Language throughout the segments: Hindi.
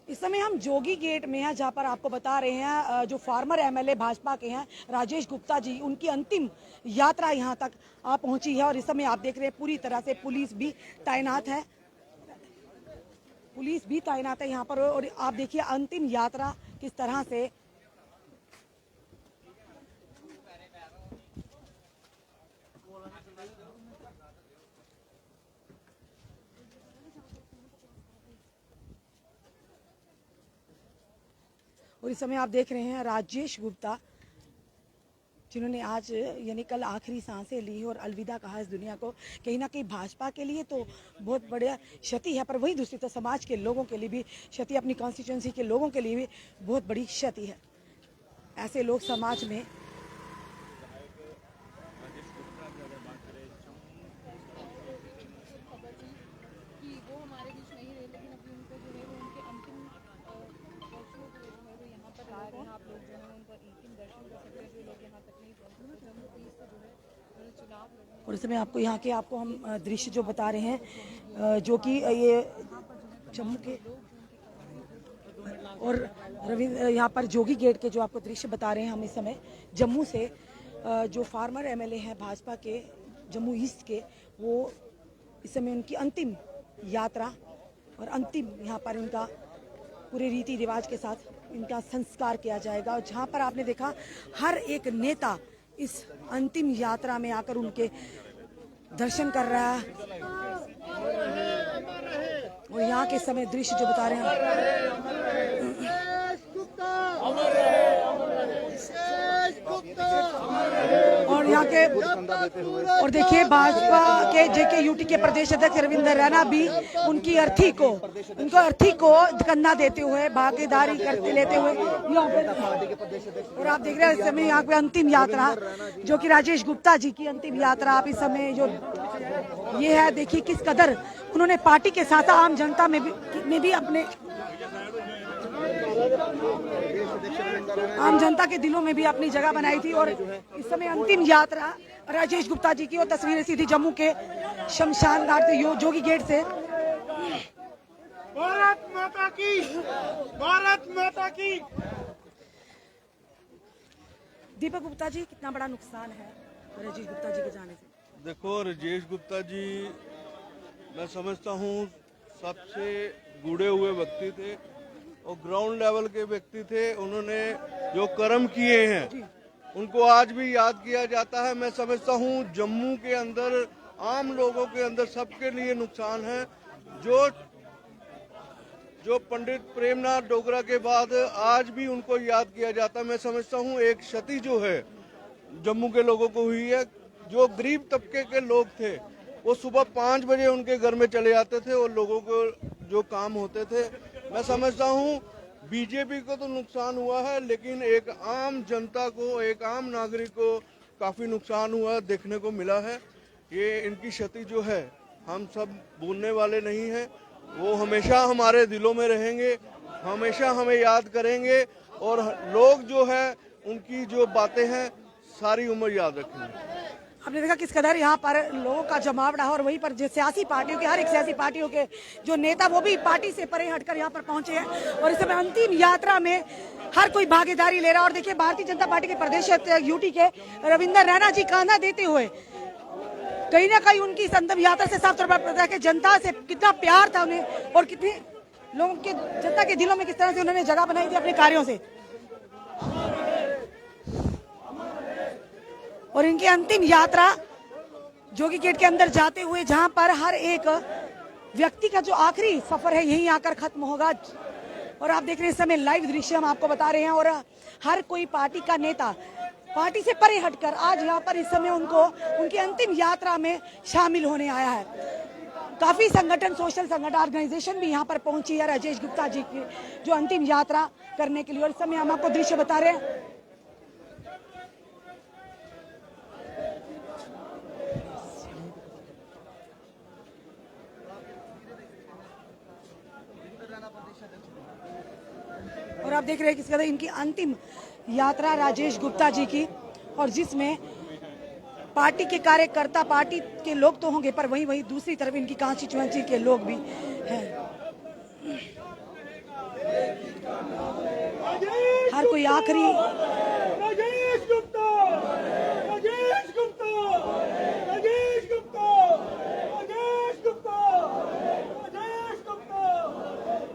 इस समय हम जोगी गेट में हैं, जहां पर आपको बता रहे हैं जो फार्मर एमएलए भाजपा के हैं राजेश गुप्ता जी, उनकी अंतिम यात्रा यहां तक पहुंची है। और इस समय आप देख रहे हैं पूरी तरह से पुलिस भी तैनात है, यहाँ पर। और आप देखिए अंतिम यात्रा किस तरह से और इस समय आप देख रहे हैं राजेश गुप्ता, जिन्होंने आज यानी कल आखिरी सांसें ली और अलविदा कहा इस दुनिया को। कहीं ना कहीं भाजपा के लिए तो बहुत बड़ा क्षति है, पर वही दूसरी तो समाज के लोगों के लिए भी क्षति, अपनी कॉन्स्टिट्यूंसी के लोगों के लिए भी बहुत बड़ी क्षति है। ऐसे लोग समाज में और इस समय आपको यहाँ के हम दृश्य जो बता रहे हैं, जो कि ये जम्मू के और रविंद्र यहाँ पर जोगी गेट के जो आपको दृश्य बता रहे हैं हम इस समय जम्मू से, जो फार्मर एमएलए हैं भाजपा के जम्मू ईस्ट के, वो इस समय उनकी अंतिम यात्रा और अंतिम यहाँ पर इनका पूरे रीति रिवाज के साथ इनका संस्कार किया जाएगा। और जहाँ पर आपने देखा हर एक नेता इस अंतिम यात्रा में आकर उनके दर्शन कर रहा है। और यहाँ के समय दृश्य जो बता रहे हैं और यहाँ के और देखिए भाजपा के जेके यूटी के प्रदेश अध्यक्ष रविंद्र रैना भी उनकी अर्थी को कंधा देते हुए भागीदारी लेते हुए यहाँ पे। और आप देख रहे हैं इस समय यहाँ पे अंतिम यात्रा जो कि राजेश गुप्ता जी की अंतिम यात्रा आप इस समय जो ये है, देखिए किस कदर उन्होंने पार्टी के साथ आम जनता में भी अपने आम जनता के दिलों में भी अपनी जगह बनाई थी। और इस समय अंतिम यात्रा राजेश गुप्ता जी की और तस्वीरें सीधी जम्मू के शमशान घाट से जोगी गेट से। भारत माता की, भारत माता की। दीपक गुप्ता जी, कितना बड़ा नुकसान है राजेश गुप्ता जी के जाने से? देखो, राजेश गुप्ता जी मैं समझता हूँ सबसे जुड़े हुए व्यक्ति थे और ग्राउंड लेवल के व्यक्ति थे। उन्होंने जो कर्म किए हैं उनको आज भी याद किया जाता है। मैं समझता हूँ जम्मू के अंदर आम लोगों के अंदर सबके लिए नुकसान है। जो पंडित प्रेमनाथ डोगरा के बाद आज भी उनको याद किया जाता है। मैं समझता हूँ एक क्षति जो है जम्मू के लोगों को हुई है। जो गरीब तबके के लोग थे वो सुबह 5 बजे उनके घर में चले जाते थे और लोगों को जो काम होते थे। मैं समझता हूँ बीजेपी को तो नुकसान हुआ है, लेकिन एक आम जनता को, एक आम नागरिक को काफी नुकसान हुआ देखने को मिला है। ये इनकी क्षति जो है हम सब भूलने वाले नहीं हैं। वो हमेशा हमारे दिलों में रहेंगे, हमेशा हमें याद करेंगे और लोग जो है उनकी जो बातें हैं सारी उम्र याद रखेंगे। आपने देखा किस कदर यहाँ पर लोगों का जमाव रहा और वहीं पर जो सियासी पार्टियों के, हर एक सियासी पार्टियों के जो नेता वो भी पार्टी से परे हटकर यहाँ पर पहुंचे हैं। और इस समय अंतिम यात्रा में हर कोई भागीदारी ले रहा है। और देखिए भारतीय जनता पार्टी के प्रदेश यूटी के रविंद्र रैना जी कांधा देते हुए कहीं ना कहीं उनकी इस अंतिम यात्रा से साफ तौर पर पता है कि जनता से कितना प्यार था उन्हें और कितनी लोगों के जनता के दिलों में किस तरह से उन्होंने जगह बनाई थी अपने कार्यों से। और इनकी अंतिम यात्रा जोगी गेट के अंदर जाते हुए, जहां पर हर एक व्यक्ति का जो आखिरी सफर है यहीं आकर खत्म होगा। और आप देख रहे हैं इस समय लाइव दृश्य हम आपको बता रहे हैं। और हर कोई पार्टी का नेता पार्टी से परे हटकर आज यहाँ पर इस समय उनकी अंतिम यात्रा में शामिल होने आया है। काफी संगठन, सोशल संगठन, ऑर्गेनाइजेशन भी यहाँ पर पहुंची है राजेश गुप्ता जी की जो अंतिम यात्रा करने के लिए। और इस समय हम आपको दृश्य बता रहे हैं। और आप देख रहे हैं किस कदर इनकी अंतिम यात्रा राजेश गुप्ता जी की, और जिसमें पार्टी के कार्यकर्ता, पार्टी के लोग तो होंगे पर वहीं दूसरी तरफ इनकी कॉन्स्टिट्यूएंसी के लोग भी हैं। हर कोई आखिरी राजेश गुप्ता, राजेश गुप्ता, राजेश गुप्ता, राजेश गुप्ता, राजेश गुप्ता,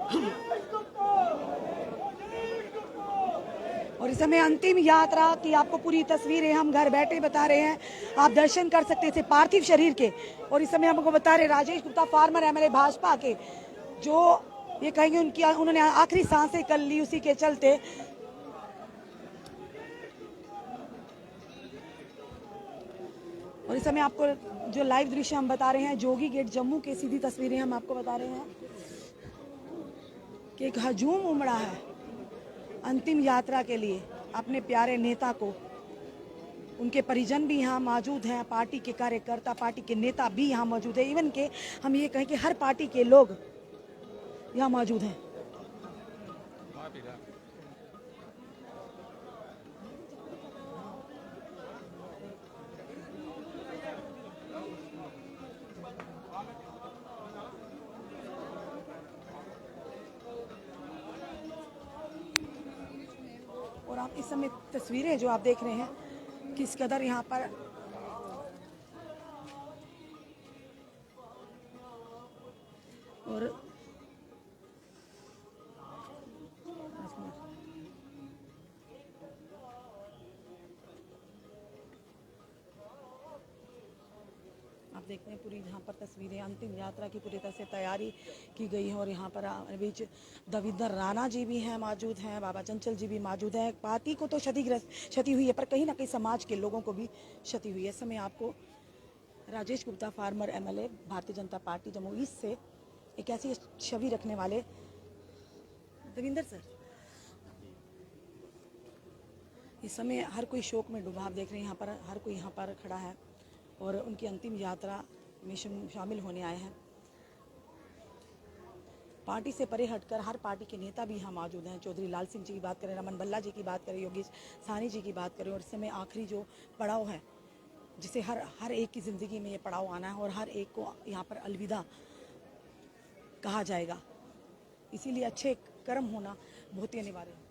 राजेश गुप्ता, राजेश गुप्ता। और इस समय अंतिम यात्रा की आपको पूरी तस्वीरें हम घर बैठे बता रहे हैं। आप दर्शन कर सकते थे पार्थिव शरीर के। और इस समय हमको बता रहे राजेश गुप्ता फार्मर एमएलए भाजपा के, जो ये कहेंगे उन्होंने आखिरी सांसें कर ली, उसी के चलते और इस समय आपको जो लाइव दृश्य हम बता रहे हैं जोगी गेट जम्मू के सीधी तस्वीरें हम आपको बता रहे हैं कि एक हजूम उमड़ा है अंतिम यात्रा के लिए अपने प्यारे नेता को। उनके परिजन भी यहाँ मौजूद हैं, पार्टी के कार्यकर्ता, पार्टी के नेता भी यहाँ मौजूद है। इवन के हम ये कहें कि हर पार्टी के लोग यहाँ मौजूद हैं। और आप इस समय तस्वीरें जो आप देख रहे हैं किस कदर यहाँ पर और आप देखते हैं पूरी यहाँ पर तस्वीरें अंतिम यात्रा की पूरी तरह से तैयारी की गई है। और यहाँ पर बीच दविंदर राणा जी भी हैं, मौजूद हैं, बाबा चंचल जी भी मौजूद हैं। पार्टी को तो क्षति हुई है, पर कहीं ना कहीं समाज के लोगों को भी क्षति हुई है। इस समय आपको Rajesh Gupta farmer MLA Bharatiya Janata party Jammu east से एक ऐसी छवि रखने वाले दविंदर सर, इस समय हर कोई शोक में डूबा। आप देख रहे हैं यहाँ पर हर कोई यहाँ पर खड़ा है और उनकी अंतिम यात्रा में शामिल होने आए हैं। पार्टी से परे हटकर हर पार्टी के नेता भी यहाँ मौजूद हैं। चौधरी लाल सिंह जी की बात करें, रमन भल्ला जी की बात करें, योगेश साहनी जी की बात करें। और इस समय आखिरी जो पड़ाव है जिसे हर एक की ज़िंदगी में ये पड़ाव आना है और हर एक को यहाँ पर अलविदा कहा जाएगा। इसीलिए अच्छे कर्म होना बहुत ही अनिवार्य है।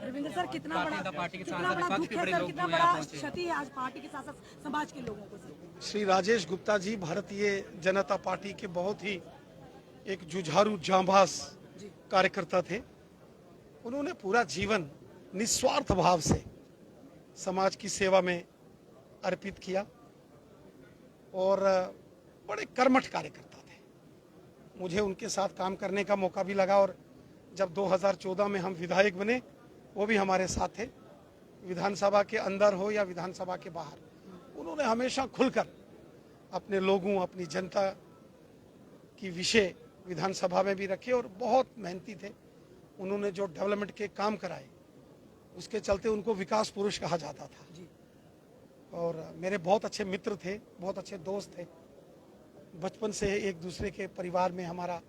रविंद्र सर, कितना बड़ा दुख है सर, कितना बड़ा क्षति है आज पार्टी के साथ साथ समाज के लोगों को सर। श्री राजेश गुप्ता जी भारतीय जनता पार्टी के बहुत ही एक जुझारू जांबाज कार्यकर्ता थे। उन्होंने पूरा जीवन निस्वार्थ भाव से समाज की सेवा में अर्पित किया और बड़े कर्मठ कार्यकर्ता थे। मुझे उनके साथ काम करने का मौका भी लगा और जब 2014 में हम विधायक बने वो भी हमारे साथ थे। विधानसभा के अंदर हो या विधानसभा के बाहर उन्होंने हमेशा खुलकर अपने लोगों, अपनी जनता की विषय विधानसभा में भी रखे और बहुत मेहनती थे। उन्होंने जो डेवलपमेंट के काम कराए उसके चलते उनको विकास पुरुष कहा जाता था। और मेरे बहुत अच्छे मित्र थे, बहुत अच्छे दोस्त थे। बचपन से एक दूसरे के परिवार में हमारा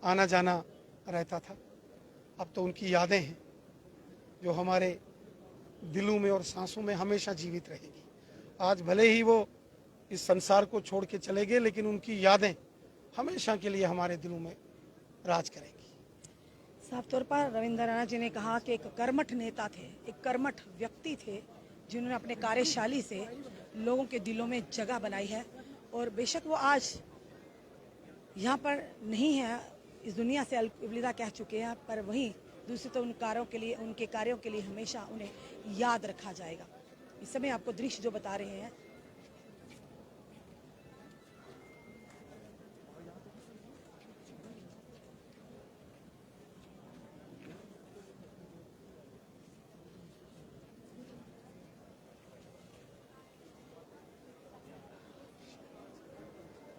आना जाना रहता था। अब तो उनकी यादें हैं जो हमारे दिलों में और सांसों में हमेशा जीवित रहेगी। आज भले ही वो इस संसार को छोड़ के चले गए, लेकिन उनकी यादें हमेशा के लिए हमारे दिलों में राज करेगी। साफ तौर पर रविंद्र राणा जी ने कहा कि एक कर्मठ नेता थे, एक कर्मठ व्यक्ति थे जिन्होंने अपने कार्यशाली से लोगों के दिलों में जगह बनाई है। और बेशक वो आज यहाँ पर नहीं है, इस दुनिया से अलविदा कह चुके हैं, पर वहीं दूसरे तो उनके कार्यों के लिए हमेशा उन्हें याद रखा जाएगा। इस समय आपको दृश्य जो बता रहे हैं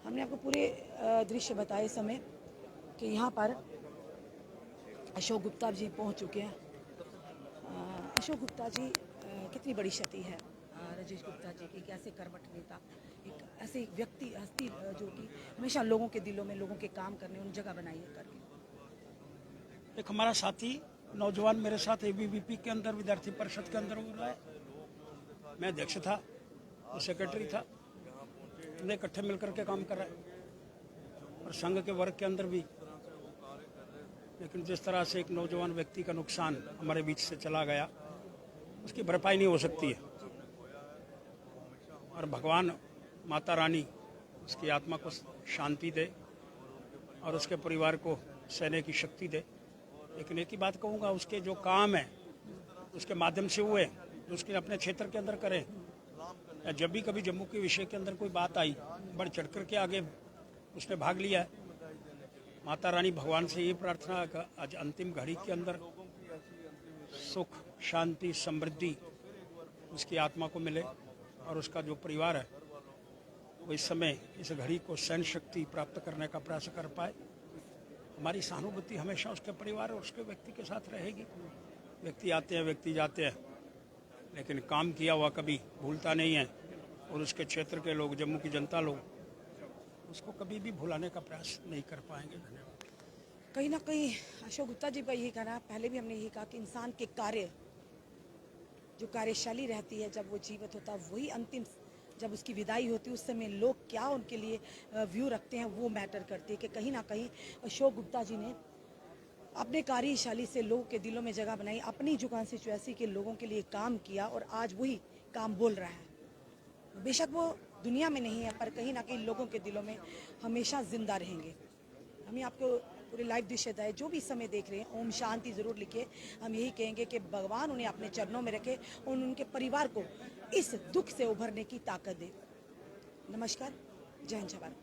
हमने आपको पूरे दृश्य बताए इस समय कि यहाँ पर अशोक गुप्ता जी पहुँच चुके हैं। अशोक गुप्ता जी, कितनी बड़ी क्षति है? राजेश गुप्ता जी की, एक ऐसे कर्मठ नेता, एक ऐसे व्यक्ति हस्ती जो कि हमेशा लोगों के दिलों में लोगों के काम करने उन जगह बनाई है करके। एक हमारा साथी नौजवान मेरे साथ एबीवीपी के अंदर विद्यार्थी परिषद के अंदर हो रहा है, मैं अध्यक्ष था, वो सेक्रेटरी था, हमने इकट्ठे मिलकर के काम कर रहे हैं और संघ के वर्ग के अंदर भी। लेकिन जिस तरह से एक नौजवान व्यक्ति का नुकसान हमारे बीच से चला गया, उसकी भरपाई नहीं हो सकती है और भगवान माता रानी उसकी आत्मा को शांति दे और उसके परिवार को सहने की शक्ति दे। लेकिन एक ही बात कहूँगा, उसके जो काम है उसके माध्यम से हुए, उसके अपने क्षेत्र के अंदर करें, या जब भी कभी जम्मू के विषय के अंदर कोई बात आई बढ़ चढ़ कर के आगे उसने भाग लिया है। माता रानी भगवान से ये प्रार्थना है कि आज अंतिम घड़ी के अंदर सुख शांति समृद्धि उसकी आत्मा को मिले और उसका जो परिवार है वो इस समय इस घड़ी को सहन शक्ति प्राप्त करने का प्रयास कर पाए। हमारी सहानुभूति हमेशा उसके परिवार और उसके व्यक्ति के साथ रहेगी। व्यक्ति आते हैं, व्यक्ति जाते हैं, लेकिन काम किया हुआ कभी भूलता नहीं है और उसके क्षेत्र के लोग, जम्मू की जनता लोग उसको कभी भी भुलाने का प्रयास नहीं कर पाएंगे। धन्यवाद। कहीं ना कहीं अशोक गुप्ता जी का यही कहना, पहले भी हमने यही कहा कि इंसान के कार्य जो कार्यशैली रहती है जब वो जीवित होता है, वही अंतिम जब उसकी विदाई होती है उस समय लोग क्या उनके लिए व्यू रखते हैं वो मैटर करती है। कि कहीं ना कहीं अशोक गुप्ता जी ने अपने कार्यशैली से लोगों के दिलों में जगह बनाई, अपनी जो कॉन्स्टिट्यूएंसी के लोगों के लिए काम किया और आज वही काम बोल रहा है। बेशक वो दुनिया में नहीं है पर कहीं ना कहीं लोगों के दिलों में हमेशा जिंदा रहेंगे। हमें आपको पूरे लाइव दृश्य है, जो भी समय देख रहे हैं ओम शांति जरूर लिखे। हम यही कहेंगे कि भगवान उन्हें अपने चरणों में रखे और उनके परिवार को इस दुख से उभरने की ताकत दे। नमस्कार, जय हिंद, जय भारत।